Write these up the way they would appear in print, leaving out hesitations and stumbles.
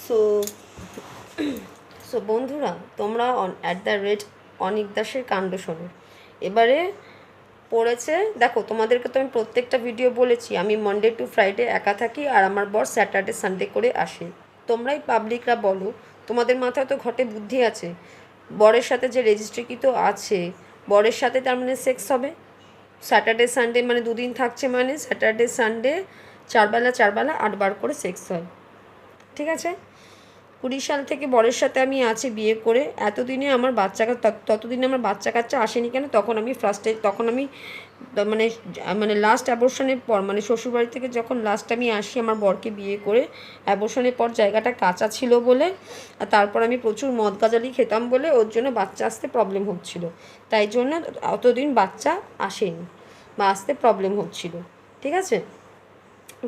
So so বন্ধুরা, তোমরা অনিক দাসের কাণ্ড শোনো। এবারে পড়েছে, দেখো তোমাদেরকে তো আমি প্রত্যেকটা ভিডিও বলেছি আমি মনডে টু ফ্রাইডে একা থাকি আর আমার বর স্যাটারডে সানডে করে আসে। তোমরাই পাবলিকরা বলো, তোমাদের মাথায় তো ঘটে বুদ্ধি আছে, বরের সাথে যে রেজিস্ট্রিকৃত আছে, বরের সাথে তার মানে সেক্স হবে। স্যাটারডে সানডে মানে দুদিন থাকছে, মানে স্যাটারডে সানডে চারবেলা চারবেলা 8 বার করে সেক্স হয়। ঠিক আছে, 20 সাল থেকে বরের সাথে আমি আছি বিয়ে করে, এতদিনে আমার ততদিনে আমার বাচ্চা কাচ্চা আসেনি কেন? তখন আমি মানে মানে লাস্ট অ্যাবর্শনের পর, মানে শ্বশুরবাড়ি থেকে যখন লাস্ট আমি আসি আমার বরকে বিয়ে করে, অ্যাবর্শনের পর জায়গাটা কাঁচা ছিল বলে, আর তারপর আমি প্রচুর মদ গাজালি খেতাম বলে ওর জন্য বাচ্চা আসতে প্রবলেম হচ্ছিল, তাই জন্য অতদিন বাচ্চা আসেনি বা আসতে প্রবলেম হচ্ছিল। ঠিক আছে,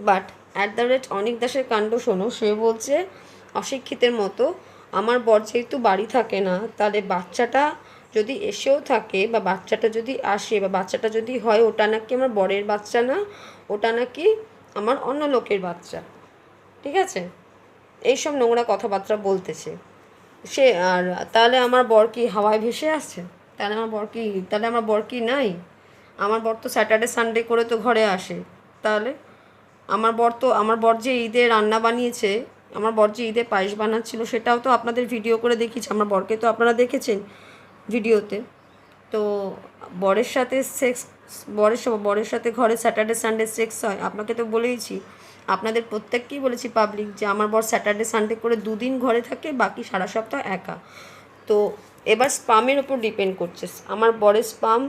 বাট অনিক দাসের কাণ্ড শোনো। সে বলছে অশিক্ষিতের মতো, আমার বর যেহেতু বাড়ি থাকে না, তাহলে বাচ্চাটা যদি এসেও থাকে বা বাচ্চাটা যদি আসে বা বাচ্চাটা যদি হয়, ওটা নাকি আমার বরের বাচ্চা না, ওটা নাকি আমার অন্য লোকের বাচ্চা। ঠিক আছে, এইসব নোংরা কথাবার্তা বলতেছে সে। আর তাহলে আমার বর কি হাওয়ায় ভেসে আছে? তাহলে আমার বর কি নাই? আমার বর তো স্যাটারডে সানডে করে তো ঘরে আসে। তাহলে আমার বর যে ঈদে রান্না বানিয়েছে, আমার বর যে ঈদে পায়েস বানাচ্ছিল, সেটাও তো আপনাদের ভিডিও করে দেখিয়েছে। আমার বরকে তো আপনারা দেখেছেন ভিডিওতে। তো বরের সাথে সেক্স বরের সাথে ঘরে স্যাটারডে সানডে সেক্স হয়, আপনাকে তো বলেইছি, আপনাদের প্রত্যেককেই বলেছি পাবলিক, যে আমার বর স্যাটারডে সানডে করে 2 দিন ঘরে থাকে, বাকি সারা সপ্তাহ একা। তো এবার স্পামের ওপর ডিপেন্ড করছে, আমার বরের স্পাম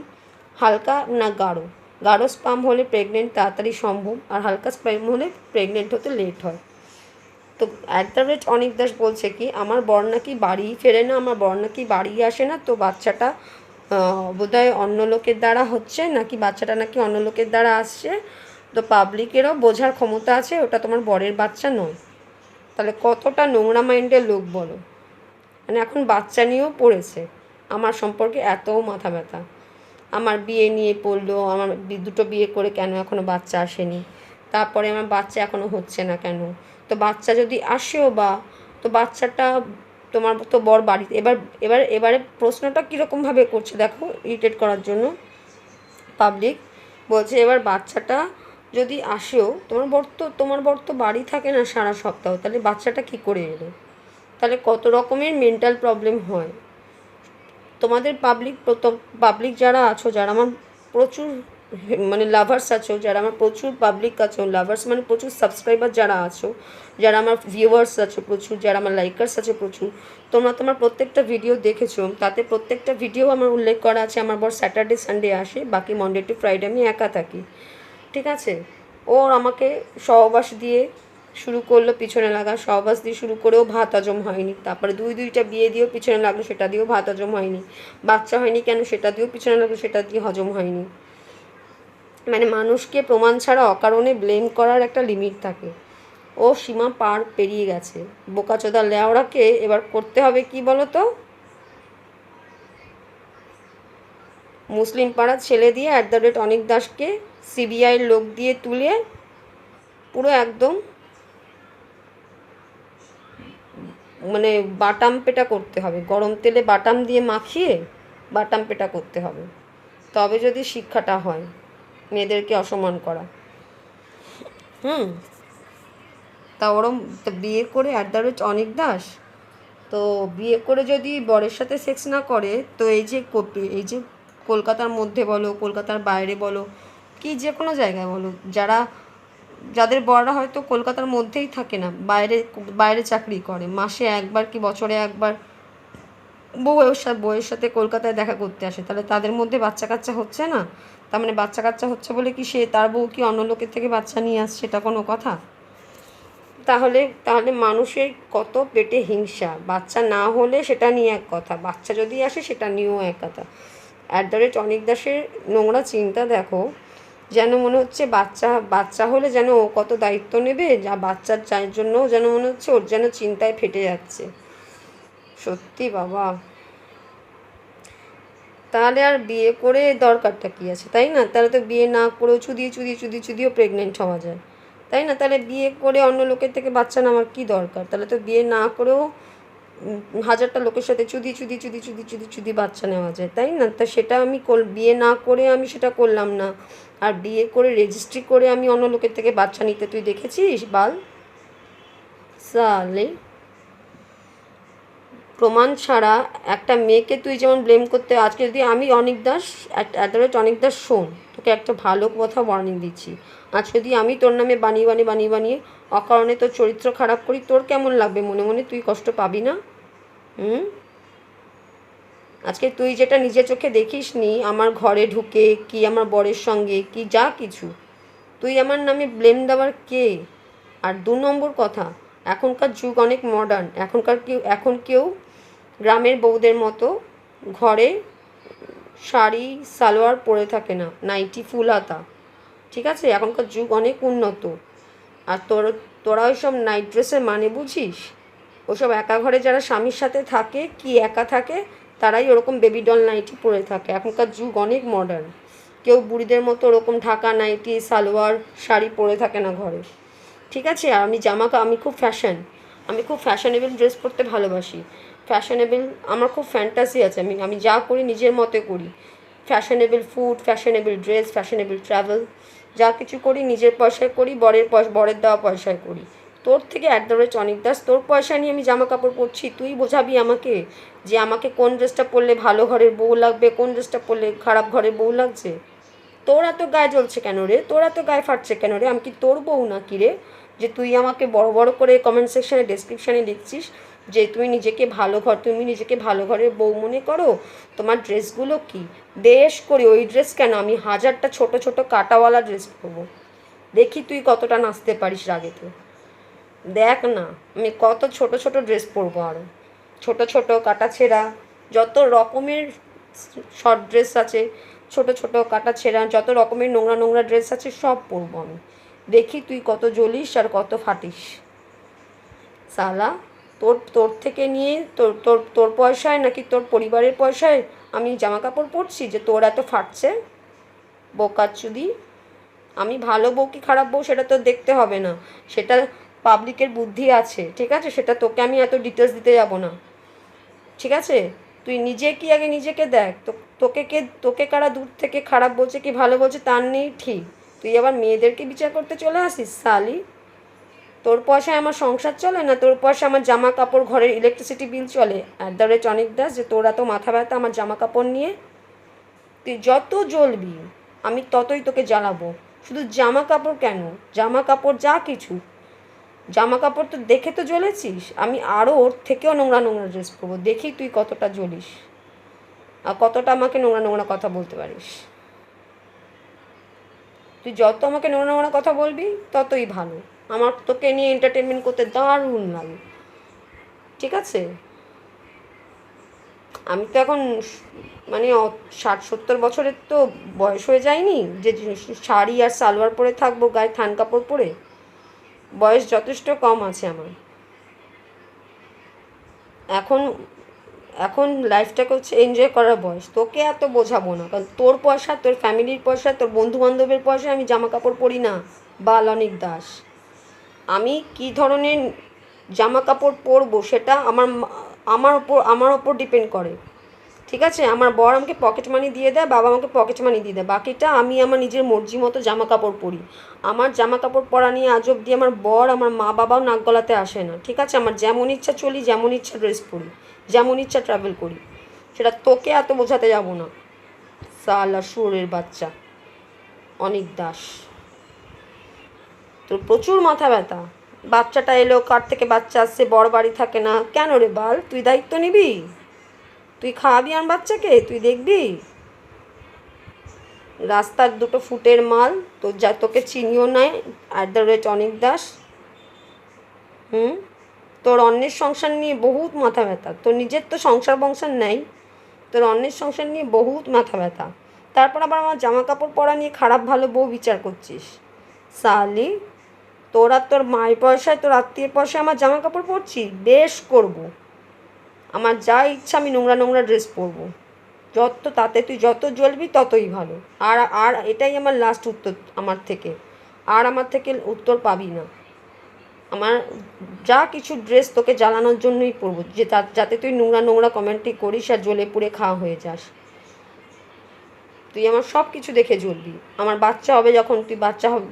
হালকা না গাঢ়। গাঢ় স্পাম হলে প্রেগনেন্ট তাড়াতাড়ি সম্ভব, আর হালকা স্পাম হলে প্রেগনেন্ট হতে লেট হয়। তো অনিক দাস বলছে কি, আমার বর নাকি বাড়িই ফেরে না, আমার বর নাকি বাড়ি আসে না, তো বাচ্চাটা বোধহয় অন্য লোকের দ্বারা হচ্ছে, নাকি বাচ্চাটা নাকি অন্য লোকের দ্বারা আসছে। তো পাবলিকেরও বোঝার ক্ষমতা আছে ওটা তোমার বরের বাচ্চা নয়। তাহলে কতটা নোংরা মাইন্ডের লোক বলো। মানে এখন বাচ্চা নিয়েও পড়েছে, আমার সম্পর্কে এত মাথা ব্যথা। আমার বিয়ে নিয়ে পড়লো, আমার দুটো বিয়ে করে কেন এখনও বাচ্চা আসেনি, তারপরে আমার বাচ্চা এখনও হচ্ছে না কেন? তো বাচ্চা যদি আসেও বা, তো বাচ্চাটা তোমার তো বর বাড়িতে, এবারে প্রশ্নটা কীরকমভাবে করছে দেখো, ইরিটেট করার জন্য পাবলিক। বলছে এবার বাচ্চাটা যদি আসেও, তোমার বর তো বাড়ি থাকে না সারা সপ্তাহ, তাহলে বাচ্চাটা কী করে এলো? তাহলে কত রকমের মেন্টাল প্রবলেম হয়। তোমাদের পাবলিক যারা আছো, যারা আমার প্রচুর মানে লাভার্স আছো, যারা আমার প্রচুর পাবলিক আছো, লাভার্স মানে প্রচুর সাবস্ক্রাইবার যারা আছো, যারা আমার ভিউয়ার্স আছো প্রচুর, যারা আমার লাইকার্স আছে প্রচুর, তোমার প্রত্যেকটা ভিডিও দেখেছো, তাতে প্রত্যেকটা ভিডিও আমার উল্লেখ করা আছে আমার বর স্যাটারডে সানডে আসে, বাকি মনডে টু ফ্রাইডে আমি একা থাকি। ঠিক আছে, ওর আমাকে সহবাস দিয়ে শুরু করলো, পিছনে লাগা সহবাস দিয়ে শুরু করেও ভাত হজম হয়নি, তারপরে দুইটা বিয়ে দিয়েও পিছনে লাগলো, সেটা দিয়েও ভাত হজম হয়নি, বাচ্চা হয়নি কেন সেটা দিয়েও পিছনে লাগলো, সেটা দিয়ে হজম হয়নি। মানে মানুষকে প্রমাণ ছাড়া অকারণে ব্লেম করার একটা লিমিট থাকে, ও সীমা পার পেরিয়ে গেছে। বোকাচোদা লেওড়াকে এবার করতে হবে কি বলো তো, মুসলিম পাড়ার ছেলে দিয়ে অনিক দাসকে সিবিআইয়ের লোক দিয়ে তুলে পুরো একদম মানে বাটাম পেটা করতে হবে, গরম তেলে বাটাম দিয়ে মাখিয়ে বাটাম পেটা করতে হবে, তবে যদি শিক্ষাটা হয় মেয়েদেরকে অসম্মান করা। তা ওরম বিয়ে করে অনিক দাস, তো বিয়ে করে যদি বরের সাথে সেক্স না করে, তো এই যে কলকাতার মধ্যে বলো, কলকাতার বাইরে বলো, কি যে কোনো জায়গায় বলো, যাদের বড়রা হয়তো কলকাতার মধ্যেই থাকে না, বাইরে বাইরে চাকরি করে, মাসে একবার কি বছরে একবার বউয়ের সাথে কলকাতায় দেখা করতে আসে, তাহলে তাদের মধ্যে বাচ্চা কাচ্চা হচ্ছে না? তার মানে বাচ্চা কাচ্চা হচ্ছে বলে কি তার বউ কি অন্য লোকের থেকে বাচ্চা নিয়ে আসছে? এটা কোনো কথা? তাহলে তাহলে মানুষের কত পেটে হিংসা, বাচ্চা না হলে সেটা নিয়ে এক কথা, বাচ্চা যদি আসে সেটা নিয়েও এক কথা। অনিক দাসের নোংরা চিন্তা দেখো, যেন মনে হচ্ছে বাচ্চা হলে যেন ও কত দায়িত্ব নেবে, যা বাচ্চার জন্য যেন মনে হচ্ছে ওর যেন চিন্তায় ফেটে যাচ্ছে। সত্যি বাবা, তাহলে আর বিয়ে করে দরকারটা কী আছে, তাই না? তাহলে তো বিয়ে না করেও চুদিয়েও প্রেগনেন্ট হওয়া যায়। তাই না? তাহলে বিয়ে করে অন্য লোকের থেকে বাচ্চা নেওয়ার কী দরকার? তাহলে তো বিয়ে না করেও হাজারটা লোকের সাথে চুদি চুদি চুদি চুদি চুদি চুদি বাচ্চা নেওয়া যায়, তাই না? তা সেটা আমি বিয়ে না করে আমি সেটা করলাম না, আর বিয়ে করে রেজিস্ট্রি করে আমি অন্য লোকের থেকে বাচ্চা নিতে তুই দেখেছিস বাল? সালে প্রমাণ ছাড়া একটা মেয়েকে তুই যেমন ব্লেম করতে, আজকে যদি আমি অনিক দাস অনিক দাস শোন, তোকে একটা ভালো কথা ওয়ার্নিং দিচ্ছি, আজ যদি আমি তোর নামে বানিয়ে অকারণে তোর চরিত্র খারাপ করি, তোর কেমন লাগবে মনে মনে? তুই কষ্ট পাবি না? আজকে তুই যেটা নিজের চোখে দেখিস নি আমার ঘরে ঢুকে কি আমার বরের সঙ্গে কি যা কিছু, তুই আমার নামে ব্লেম দেওয়ার কে? আর 2 নম্বর কথা, এখনকার যুগ অনেক মডার্ন, এখন কেউ গ্রামের বউদের মতো ঘরে শাড়ি সালোয়ার পরে থাকে না, নাইটি ফুল হাতা, ঠিক আছে? এখনকার যুগ অনেক উন্নত। আর তোরা ওইসব নাইট ড্রেসের মানে বুঝিস? ওসব একা ঘরে যারা স্বামীর সাথে থাকে কি একা থাকে, তারাই ওরকম বেবি ডল নাইটি পরে থাকে। এখনকার যুগ অনেক মডার্ন, কেউ বুড়িদের মতো ওরকম ঢাকা নাইটি সালোয়ার শাড়ি পরে থাকে না ঘরে, ঠিক আছে? আর আমি খুব ফ্যাশনেবল ড্রেস পরতে ভালোবাসি। ফ্যাশনেবল আমার খুব ফ্যান্টাসি আছে, আমি যা করি নিজের মতে করি। Fashionable food, fashionable dress, fashionable travel, যা কিছু করি নিজের পয়সায় করি, বরের দেওয়া পয়সায় করি। তোর থেকে অনিক দাস, তোর পয়সা নিয়ে আমি জামা কাপড় পরছি, তুই বোঝাবি আমাকে যে আমাকে কোন ড্রেসটা পরলে ভালো ঘরের বউ লাগবে, কোন ড্রেসটা পরলে খারাপ ঘরের বউ লাগছে। তোর এত গায়ে জ্বলছে কেন রে? তোর এত গায়ে ফাটছে কেন রে? আমি কি তোর বউ না কি রে, যে তুই আমাকে বড় বড় করে কমেন্ট সেকশানে ডেসক্রিপশানে লিখছিস যে তুমি নিজেকে ভালো ঘরের বউ মনে করো, তোমার ড্রেসগুলো কি বেশ করি? ওই ড্রেস কেন, আমি 1000টা ছোট ছোট কাটাওয়ালা ড্রেস পরবো, দেখি তুই কতটা নাচতে পারিস রাগেতে। দেখ না আমি কত ছোট ছোট ড্রেস পরবো, আরও ছোট ছোট কাটা ছেঁড়া যত রকমের শর্ট ড্রেস আছে, ছোট ছোট কাটা ছেঁড়া যত রকমের নোংরা নোংরা ড্রেস আছে সব পরবো আমি, দেখি তুই কত জ্বলিস আর কত ফাটিস। সালা তোর থেকে নিয়ে তোর পয়সায় নাকি তোর পরিবারের পয়সায় আমি জামা কাপড় পরছি যে তোর এত ফাটছে? বোকাচুদি, আমি ভালো বউ কি খারাপ বউ সেটা তো দেখতে হবে না, সেটা পাবলিকের বুদ্ধি আছে, ঠিক আছে? সেটা তোকে আমি এত ডিটেলস দিতে যাব না, ঠিক আছে? তুই আগে নিজেকে দেখ, তোকে কারা দূর থেকে খারাপ বলছে কি ভালো বলছে তার নেই ঠিক, তুই আবার মেয়েদেরকে বিচার করতে চলে আসিস সালি। তোর পয়সায় আমার সংসার চলে না, তোর পয়সায় আমার জামা কাপড় ঘরের ইলেকট্রিসিটি বিল চলে। অনিক দাস, যে তোরা তো মাথা ব্যথা আমার জামা কাপড় নিয়ে, তুই যত জ্বলবি আমি ততই তোকে জ্বালাবো। শুধু জামা কাপড় কেন, জামা কাপড় যা কিছু, জামা কাপড় তো দেখে তো জ্বলেছিস, আমি আরও ওর থেকেও নোংরা নোংরা ড্রেস পরবো, দেখি তুই কতটা জ্বলিস আর কতটা আমাকে নোংরা নোংরা কথা বলতে পারিস। তুই যত আমাকে নোংরা নোংরা কথা বলবি ততই ভালো, আমার তোকে নিয়ে এন্টারটেনমেন্ট করতে দারুণ লাগে, ঠিক আছে? আমি তো এখন মানে 60-70 বছরের তো বয়স হয়ে যায়নি যে শাড়ি আর সালোয়ার পরে থাকবো, গায়ে থান কাপড় পরে। বয়স যথেষ্ট কম আছে আমার এখন। এখন লাইফটাকে হচ্ছে এনজয় করার বয়স, তোকে এত বোঝাবো না, কারণ তোর পয়সা, তোর ফ্যামিলির পয়সা, তোর বন্ধু বান্ধবের পয়সা আমি জামা কাপড় পরি না বাল অনিক দাস। আমি কি ধরনের জামা কাপড় পরবো সেটা আমার ওপর ডিপেন্ড করে, ঠিক আছে? আমার বর আমাকে পকেট মানি দিয়ে দেয়, বাবা আমাকে পকেট মানি দিয়ে দেয়, বাকিটা আমি আমার নিজের মর্জি মতো জামা কাপড় পরি। আমার জামা কাপড় পরা নিয়ে আজ অবধি আমার বর আমার মা বাবাও নাক গলাতে আসে না, ঠিক আছে? আমার যেমন ইচ্ছা চলি, যেমন ইচ্ছা ড্রেস পরি, যেমন ইচ্ছা ট্রাভেল করি, সেটা তোকে এত বোঝাতে যাব না। সালা শুয়োরের বাচ্চা অনিক দাস, তোর প্রচুর মাথা ব্যথা। বাচ্চাটা এলো, কার থেকে বাচ্চা আসছে, বড় বাড়ি থাকে না কেন রে বাল? তুই দায়িত্ব নিবি, তুই খাওয়াবি আমার বাচ্চাকে, তুই দেখবি? রাস্তার দুটো ফুটের মাল, তোকে চিনিও নাই অনিক দাস। তোর অন্যের সংসার নিয়ে বহুত মাথা ব্যথা, তোর নিজের তো সংসার বংসার নেই, তোর অন্যের সংসার নিয়ে বহুত মাথা ব্যথা, তারপর আবার আমার জামা কাপড় পরা নিয়ে খারাপ ভালো বউ বিচার করছিস। সালি, তোর মায়ের পয়সায়, তোর আত্মীয়ের পয়সায় আমার জামা কাপড় পরছি, বেশ করব, আমার যা ইচ্ছা আমি নোংরা নোংরা ড্রেস পরবো, তাতে তুই যত জ্বলবি ততই ভালো। আর এটাই আমার লাস্ট উত্তর আমার থেকে, আর আমার থেকে উত্তর পাবি না। আমার যা কিছু ড্রেস তোকে জ্বালানোর জন্যই পরবো, যে যাতে তুই নোংরা নোংরা কমেন্টই করিস আর জ্বলে পুড়ে খাওয়া হয়ে যাস। তুই আমার সব কিছু দেখে জ্বলবি, আমার বাচ্চা হবে যখন তুই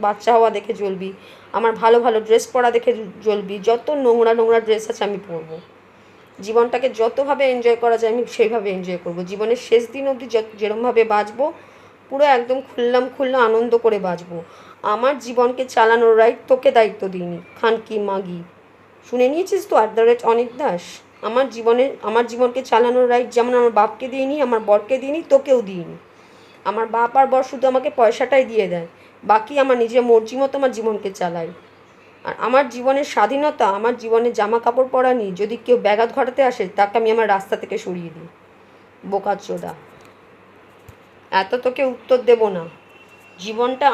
বাচ্চা হওয়া দেখে জ্বলবি, আমার ভালো ভালো ড্রেস পরা দেখে জ্বলবি। যত নোংরা নোংরা ড্রেস আছে আমি পরবো। জীবনটাকে যতভাবে এনজয় করা যায় আমি সেইভাবে এনজয় করব। জীবনের শেষ দিন অবধি যেরমভাবে বাঁচবো, পুরো একদম খুল্লা আনন্দ করে বাঁচবো। আমার জীবনকে চালানোর রাইট তোকে দায়িত্ব দিইনি, খানকি মাগি। শুনে নিয়েছিস তো @অনিক দাস? আমার জীবনকে চালানোর রাইট যেমন আমার বাপকে দিইনি, আমার বরকে দিইনি, তোকেও দিইনি। আমার বাপ আর বর শুধু আমাকে পয়সাটাই দিয়ে দেয়, বাকি আমার নিজের মর্জি মতো আমার জীবনকে চালাই। আর আমার জীবনের স্বাধীনতা, আমার জীবনের জামা কাপড় পরা নিয়ে যদি কেউ ব্যাঘাত ঘটাতে আসে, তাকে আমি আমার রাস্তা থেকে সরিয়ে দিই। বোকাচোদা, এত তোকে উত্তর দেব না। জীবনটা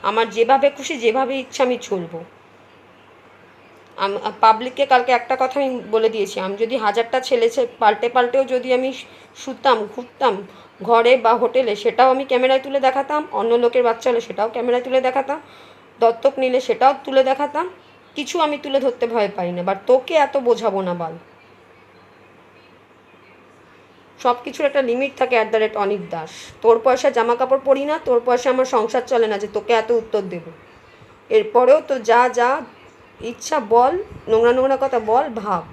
আমার যেভাবে খুশি যেভাবে ইচ্ছা আমি চলবো। পাবলিককে কালকে একটা কথা আমি বলে দিয়েছি, আমি যদি 1000টা ছেলে পাল্টেও যদি আমি শুতাম ঘুরতাম ঘরে বা হোটেলে, সেটাও আমি ক্যামেরায় তুলে দেখাতাম। অন্য লোকের বাচ্চা হলে সেটাও ক্যামেরায় তুলে দেখাতাম। দত্তক নিলে সেটাও তুলে দেখাতাম। কিছু আমি তুলে ধরতে ভয় পাই না, বাট তোকে এত বোঝাবো না বাল। সব কিছুর একটা লিমিট থাকে অনিক দাস। তোর পয়সা জামা কাপড় পরি না, তোর পয়সা আমার সংসার চলে না যে তোকে এত উত্তর দেব। এরপরেও তো যা যা ইচ্ছা বল, নোংরা নোংরা কথা বল, ভাব।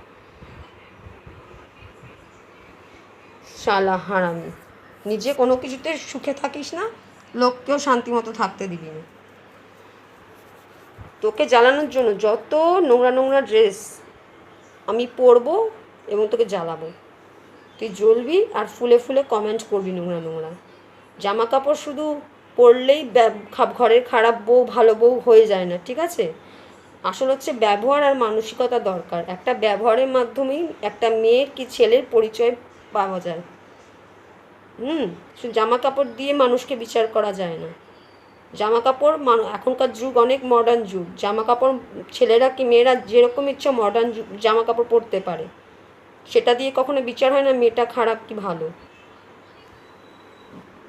শালা হারামি, নিজে কোনো কিছুতে সুখে থাকিস না, লোককেও শান্তি মতো থাকতে দিবি না। তোকে জ্বালানোর জন্য যত নোংরা নোংরা ড্রেস আমি পরবো এবং তোকে জ্বালাবো, তুই জ্বলবি আর ফুলে ফুলে কমেন্ট করবি নোংরা নোংরা। জামা কাপড় শুধু পরলেই ঘরের খারাপ বউ ভালো বউ হয়ে যায় না, ঠিক আছে? আসল হচ্ছে ব্যবহার আর মানসিকতা দরকার। একটা ব্যবহারের মাধ্যমেই একটা মেয়ের কি ছেলের পরিচয় পাওয়া যায়। শুধু জামা কাপড় দিয়ে মানুষকে বিচার করা যায় না। জামা কাপড় এখনকার যুগ অনেক মডার্ন যুগ। জামা কাপড় ছেলেরা কি মেয়েরা যেরকম ইচ্ছা মডার্ন জামা কাপড় পরতে পারে, সেটা দিয়ে কখনো বিচার হয় না মেয়েটা খারাপ কি ভালো,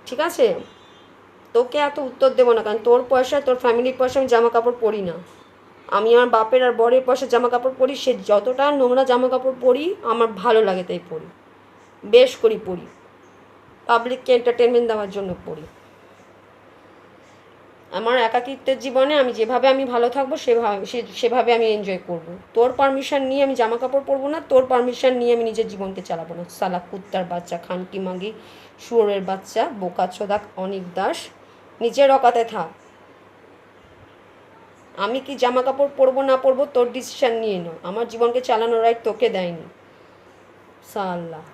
ঠিক আছে? তোকে এত উত্তর দেবো না, কারণ তোর পয়সা, তোর ফ্যামিলির পয়সা আমি জামা কাপড় পরি না। আমি আমার বাপের আর বরের পয়সা জামা কাপড় পরি, সে যতটা নোংরা জামা কাপড় পরি আমার ভালো লাগে তাই পরি, বেশ করি পরি, পাবলিককে এন্টারটেনমেন্ট দেওয়ার জন্য পরি। আমার একাকিত্বের জীবনে আমি ভালো থাকবো সেভাবে আমি এনজয় করব। তোর পারমিশন নিয়ে আমি জামা কাপড় পরবো না, তোর পারমিশন নিয়ে আমি নিজের জীবনকে চালাবো না। সালা কুত্তার বাচ্চা, খানকি মাগি, শুয়োরের বাচ্চা, বোকাচোদা অনিক দাস, নিজের অকাতে থাক। আমি কি জামা কাপড় পরবো না পরবো তোর ডিসিশন নিয়ে নাও, আমার জীবনকে চালানোর রাইট তোকে দেয়নি। সাল্লাহ।